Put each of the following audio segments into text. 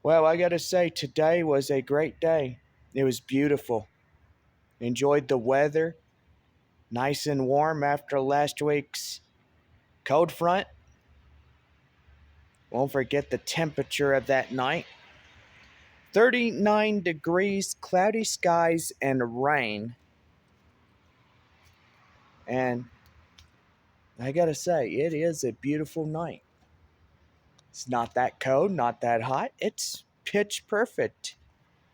Well, I gotta say, today was a great day. It was beautiful. Enjoyed the weather, nice and warm after last week's cold front. Won't forget the temperature of that night. 39 degrees, cloudy skies, and rain. And I gotta say, it is a beautiful night. It's not that cold, not that hot. It's pitch perfect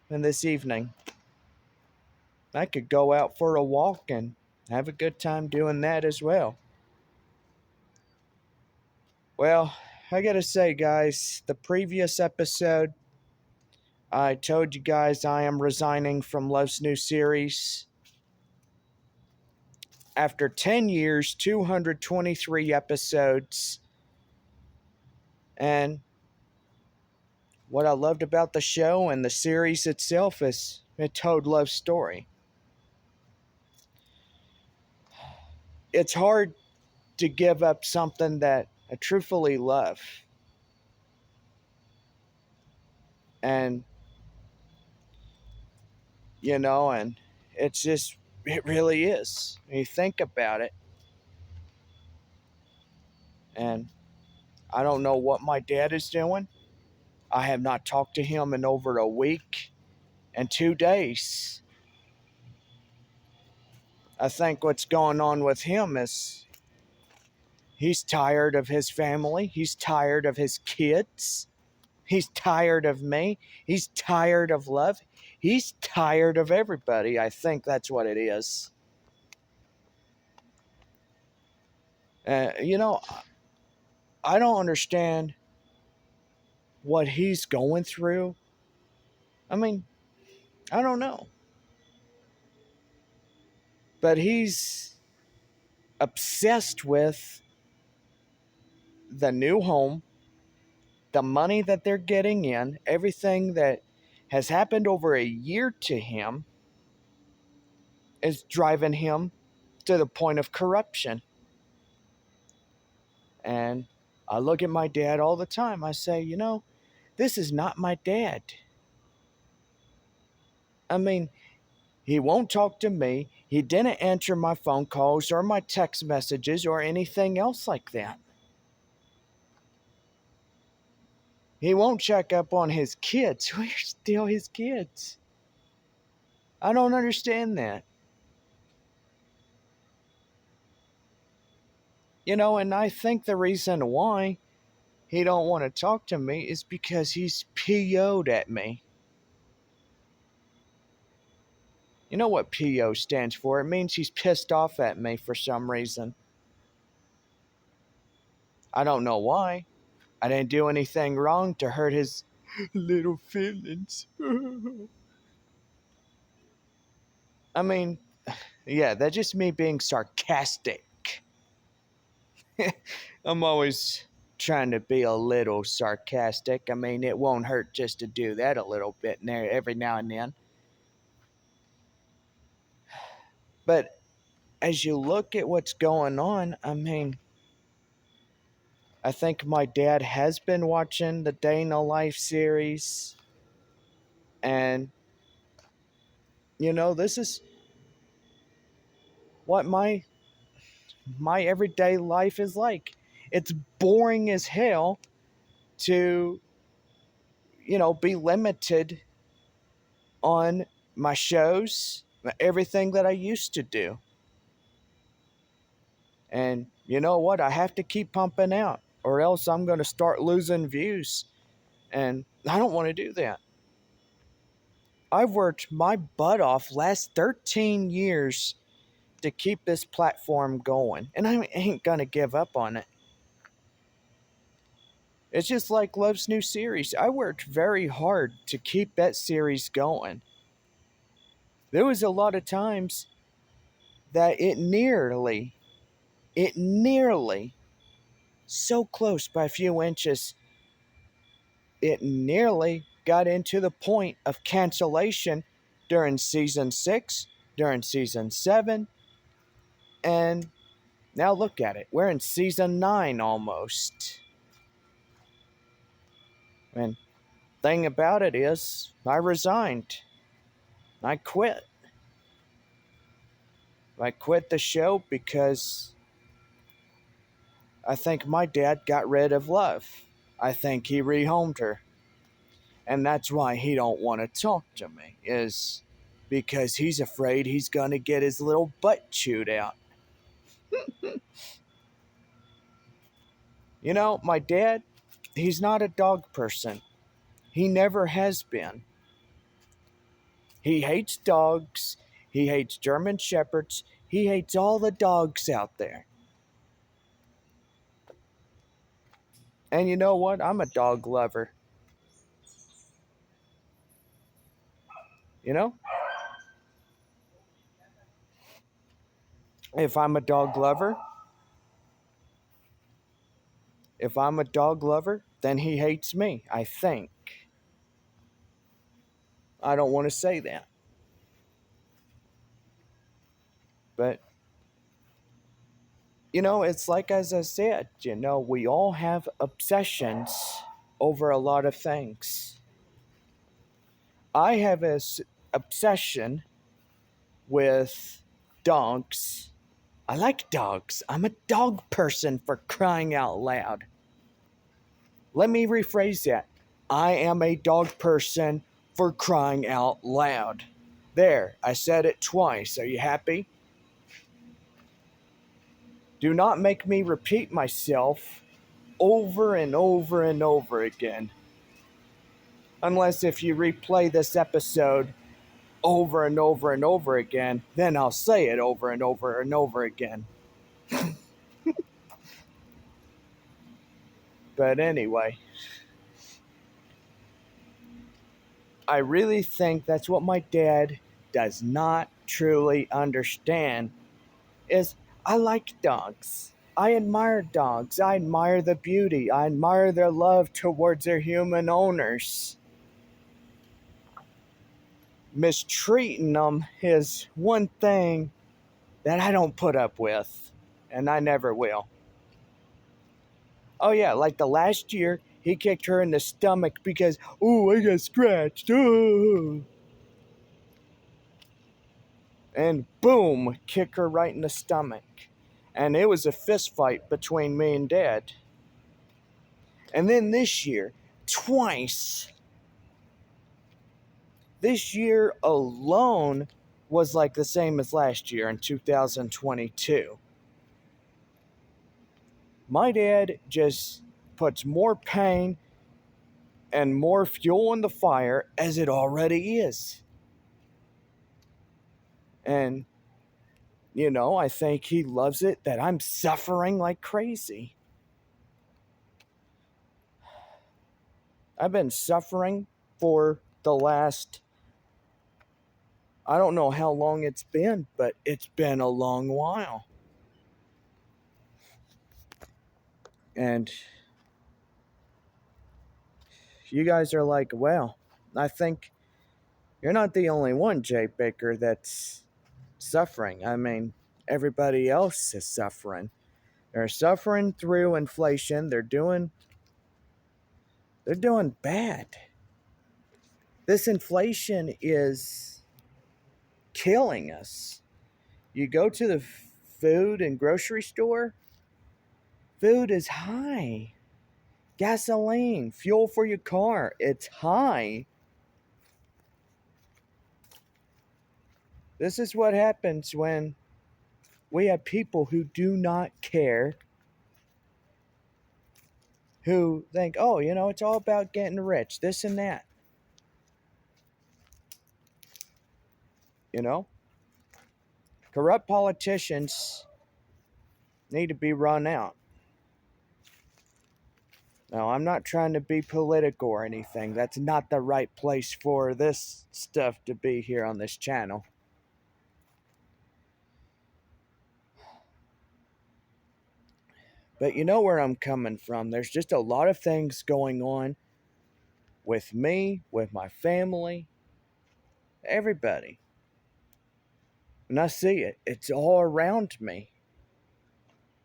in this evening. I could go out for a walk and have a good time doing that as well. Well, I gotta say, guys, the previous episode, I told you guys I am resigning from Love's new series. After 10 years, 223 episodes, and what I loved about the show and the series itself is it told Love's story. It's hard to give up something that I truthfully love. And, and it's just, it really is. When you think about it. And I don't know what my dad is doing. I have not talked to him in over a week and 2 days. I think what's going on with him is he's tired of his family. He's tired of his kids. He's tired of me. He's tired of love. He's tired of everybody. I think that's what it is. You know, I don't understand what he's going through. I mean, I don't know. But he's obsessed with the new home, the money that they're getting in, everything that has happened over a year to him is driving him to the point of corruption. And I look at my dad all the time. I say, this is not my dad. I mean, he won't talk to me. He didn't answer my phone calls or my text messages or anything else like that. He won't check up on his kids. We're still his kids. I don't understand that. And I think the reason why he don't want to talk to me is because he's PO'd at me. You know what PO stands for? It means he's pissed off at me for some reason. I don't know why. I didn't do anything wrong to hurt his little feelings. I mean, yeah, that's just me being sarcastic. I'm always trying to be a little sarcastic. I mean, it won't hurt just to do that a little bit every now and then. But as you look at what's going on, I mean, I think my dad has been watching the Day in the Life series. And, this is what my everyday life is like. It's boring as hell to, be limited on my shows, everything that I used to do. And you know what? I have to keep pumping out, or else I'm going to start losing views. And I don't want to do that. I've worked my butt off last 13 years to keep this platform going, and I ain't going to give up on it. It's just like Love's new series. I worked very hard to keep that series going. There was a lot of times that it nearly, so close by a few inches, it nearly got into the point of cancellation during season 6, during season 7, and now look at it. We're in season 9 almost. And thing about it is, I resigned. I quit. I quit the show because I think my dad got rid of love. I think he rehomed her. And that's why he don't want to talk to me, is because he's afraid he's going to get his little butt chewed out. You know, my dad, he's not a dog person. He never has been. He hates dogs. He hates German Shepherds. He hates all the dogs out there. And you know what? I'm a dog lover. You know? If I'm a dog lover, if I'm a dog lover, then he hates me, I think. I don't want to say that. But, you know, it's like as I said, you know, we all have obsessions over a lot of things. I have an obsession with dogs. I like dogs. I'm a dog person, for crying out loud. Let me rephrase that. I am a dog person, for crying out loud. There, I said it twice. Are you happy? Do not make me repeat myself over and over and over again. Unless if you replay this episode over and over and over again, then I'll say it over and over and over again. But anyway, I really think that's what my dad does not truly understand is I like dogs. I admire dogs. I admire the beauty. I admire their love towards their human owners. Mistreating them is one thing that I don't put up with, and I never will. Oh yeah, like the last year, he kicked her in the stomach because, oh, I got scratched. Oh. And boom, kick her right in the stomach. And it was a fist fight between me and Dad. And then this year, twice. This year alone was like the same as last year in 2022. My dad just puts more pain and more fuel in the fire as it already is. And, you know, I think he loves it that I'm suffering like crazy. I've been suffering for the last, I don't know how long it's been, but it's been a long while. And you guys are like, well, I think you're not the only one, Jay Baker, that's suffering. I mean, everybody else is suffering. They're suffering through inflation. They're doing bad. This inflation is killing us. You go to the food and grocery store, food is high. Gasoline, fuel for your car, it's high. This is what happens when we have people who do not care, who think, oh, you know, it's all about getting rich, this and that. You know? Corrupt politicians need to be run out. Now, I'm not trying to be political or anything. That's not the right place for this stuff to be here on this channel. But you know where I'm coming from. There's just a lot of things going on with me, with my family, everybody. And I see it. It's all around me.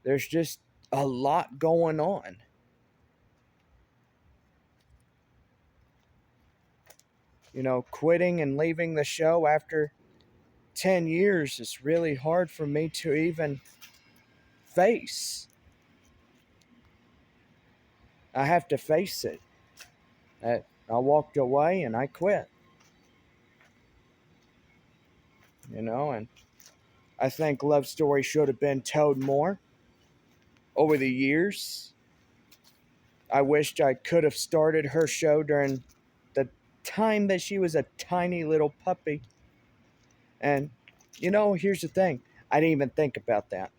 There's just a lot going on. quitting and leaving the show after 10 years is really hard for me to even face. I have to face it. I walked away and I quit, and I think Love Story should have been told more over the years. I wished I could have started her show during the time that she was a tiny little puppy. And, here's the thing, I didn't even think about that,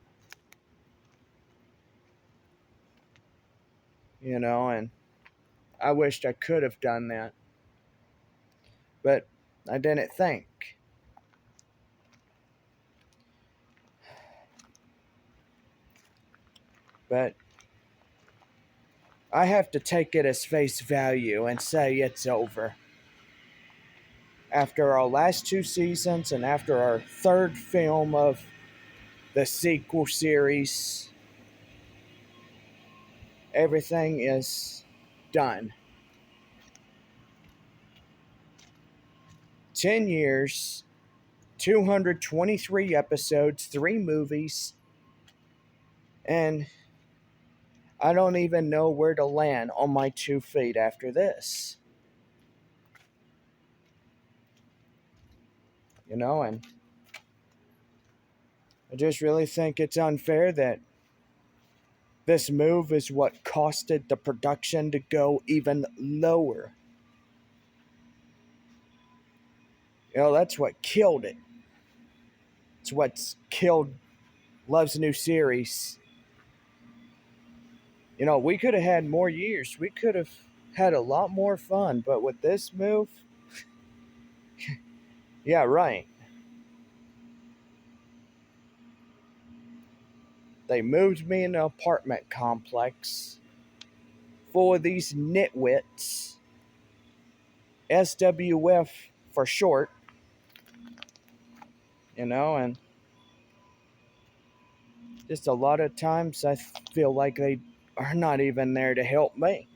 and I wished I could have done that. But I didn't think. But I have to take it as face value and say it's over. After our last two seasons and after our third film of the sequel series, everything is done. 10 years, 223 episodes, 3 movies, and I don't even know where to land on my 2 feet after this. And I just really think it's unfair that this move is what costed the production to go even lower. That's what killed it. It's what's killed Love's new series. We could have had more years. We could have had a lot more fun, but with this move, yeah, right. They moved me in an apartment complex full of these nitwits, SWF for short, and just a lot of times I feel like they are not even there to help me.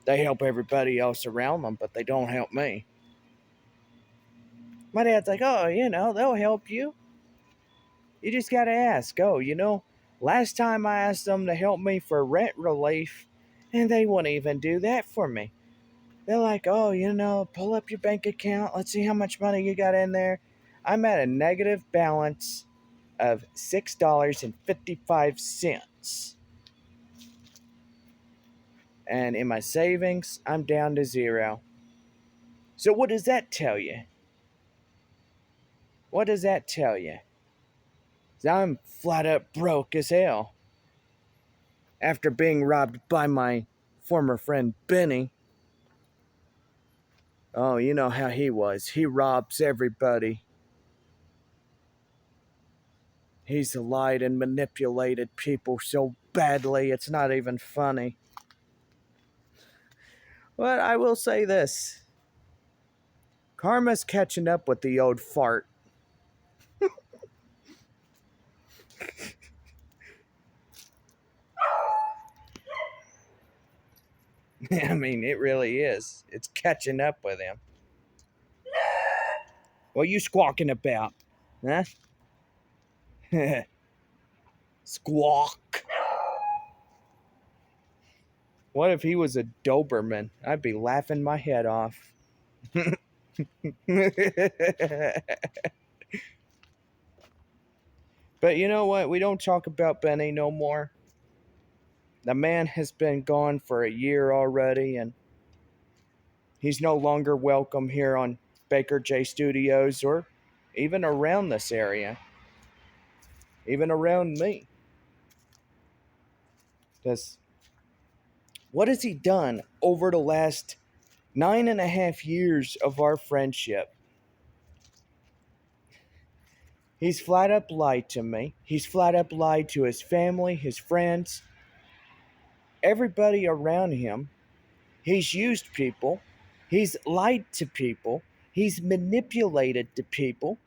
They help everybody else around them, but they don't help me. My dad's like, oh, they'll help you. You just got to ask. Oh, last time I asked them to help me for rent relief, and they wouldn't even do that for me. They're like, oh, pull up your bank account. Let's see how much money you got in there. I'm at a negative balance of $6.55. And in my savings, I'm down to 0. So what does that tell you? What does that tell you? I'm flat up broke as hell. After being robbed by my former friend Benny. Oh, you know how he was. He robs everybody. He's lied and manipulated people so badly, it's not even funny. But I will say this. Karma's catching up with the old fart. I mean, it really is. It's catching up with him. What are you squawking about? Huh? Squawk. What if he was a Doberman? I'd be laughing my head off. But you know what? We don't talk about Benny no more. The man has been gone for a year already, and he's no longer welcome here on Baker J Studios or even around this area, even around me. Because what has he done over the last 9.5 years of our friendship? He's flat up lied to me. He's flat up lied to his family, his friends, everybody around him. He's used people. He's lied to people. He's manipulated the people.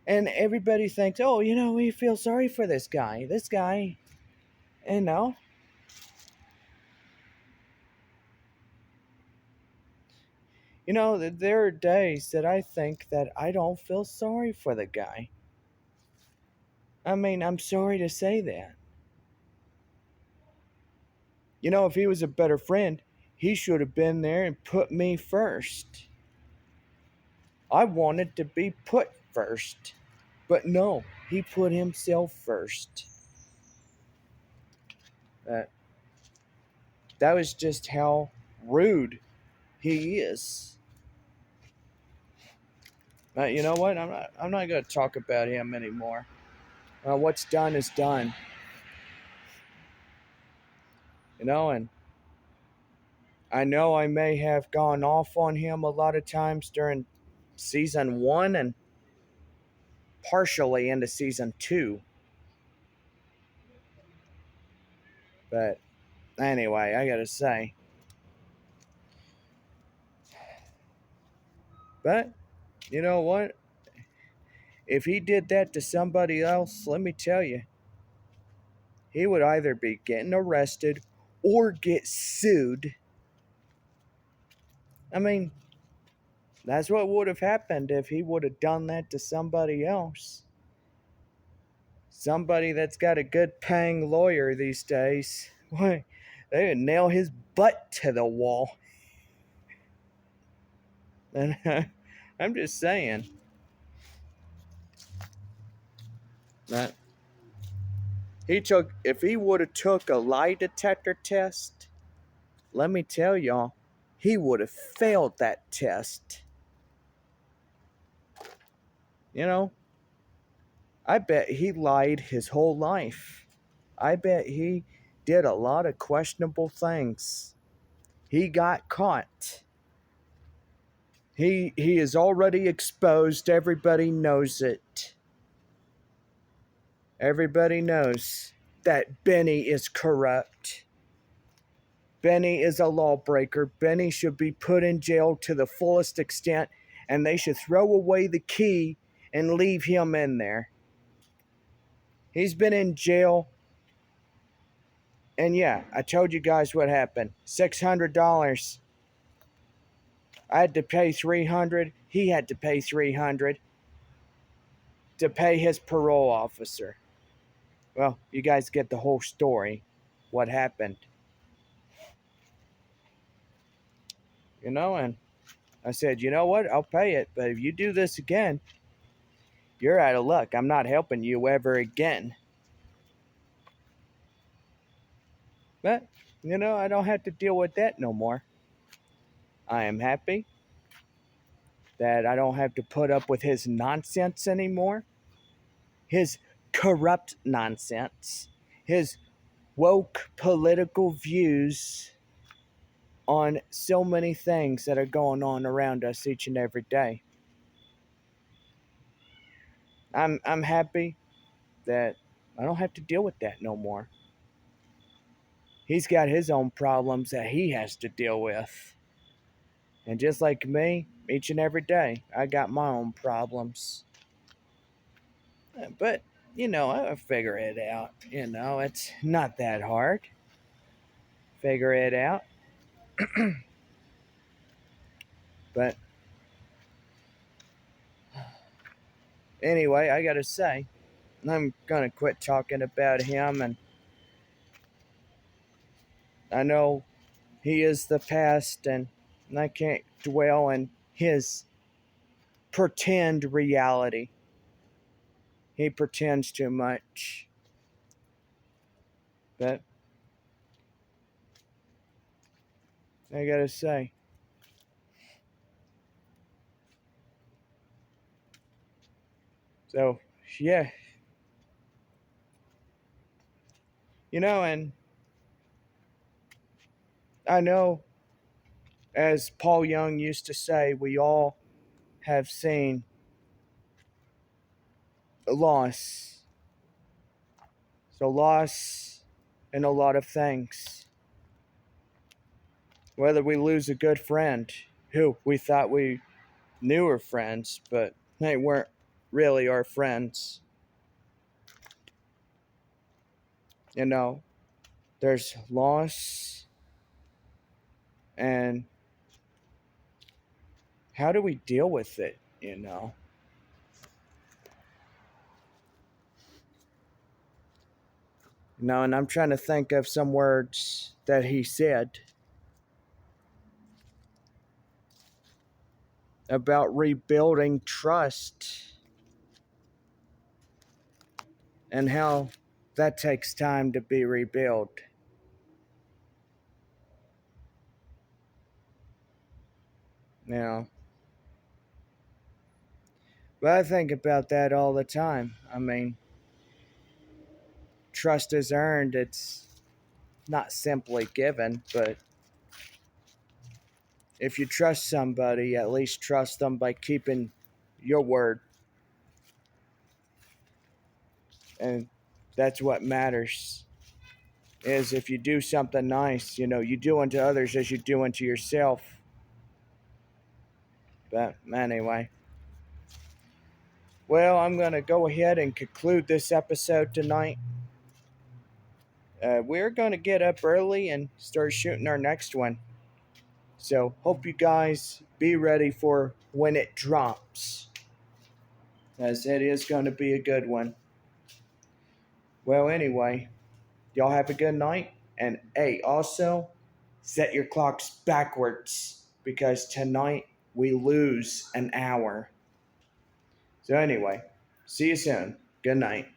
And everybody thinks, oh, we feel sorry for this guy. This guy, you know. There are days that I think that I don't feel sorry for the guy. I mean, I'm sorry to say that. If he was a better friend, he should have been there and put me first. I wanted to be put first. But no, he put himself first. Uh, that was just how rude he is. You know what? I'm not going to talk about him anymore. What's done is done. And I know I may have gone off on him a lot of times during season 1 and partially into season 2. But anyway, I got to say. But you know what? If he did that to somebody else, let me tell you, he would either be getting arrested or get sued. I mean, that's what would have happened if he would have done that to somebody else. Somebody that's got a good paying lawyer these days. Why, they would nail his butt to the wall. And I'm just saying that if he would have took a lie detector test, let me tell y'all, he would have failed that test. You know, I bet he lied his whole life. I bet he did a lot of questionable things. He got caught. He is already exposed. Everybody knows it. Everybody knows that Benny is corrupt. Benny is a lawbreaker. Benny should be put in jail to the fullest extent, and they should throw away the key and leave him in there. He's been in jail. And yeah, I told you guys what happened. $600. I had to pay $300. He had to pay $300 to pay his parole officer. Well, you guys get the whole story. What happened? And I said, you know what? I'll pay it. But if you do this again, you're out of luck. I'm not helping you ever again. But, I don't have to deal with that no more. I am happy that I don't have to put up with his nonsense anymore. His corrupt nonsense. His woke political views on so many things that are going on around us each and every day. I'm happy that I don't have to deal with that no more. He's got his own problems that he has to deal with. And just like me, each and every day, I got my own problems. But, I figure it out. It's not that hard. Figure it out. But anyway, I gotta say, I'm gonna quit talking about him, and I know he is the past, and I can't dwell in his pretend reality. He pretends too much. But I gotta say, so yeah, and I know, as Paul Young used to say, we all have seen loss. So loss in a lot of things. Whether we lose a good friend who we thought we knew were friends, but they weren't really our friends. There's loss and how do we deal with it, you know? No, and I'm trying to think of some words that he said about rebuilding trust and how that takes time to be rebuilt. You know, but I think about that all the time. I mean, trust is earned, it's not simply given, but if you trust somebody, at least trust them by keeping your word. And that's what matters. Is if you do something nice, you know, you do unto others as you do unto yourself. But anyway, well, I'm going to go ahead and conclude this episode tonight. We're going to get up early and start shooting our next one. So, hope you guys be ready for when it drops, as it is going to be a good one. Well, anyway, y'all have a good night. And hey, also, set your clocks backwards because tonight we lose an hour. So, anyway, see you soon. Good night.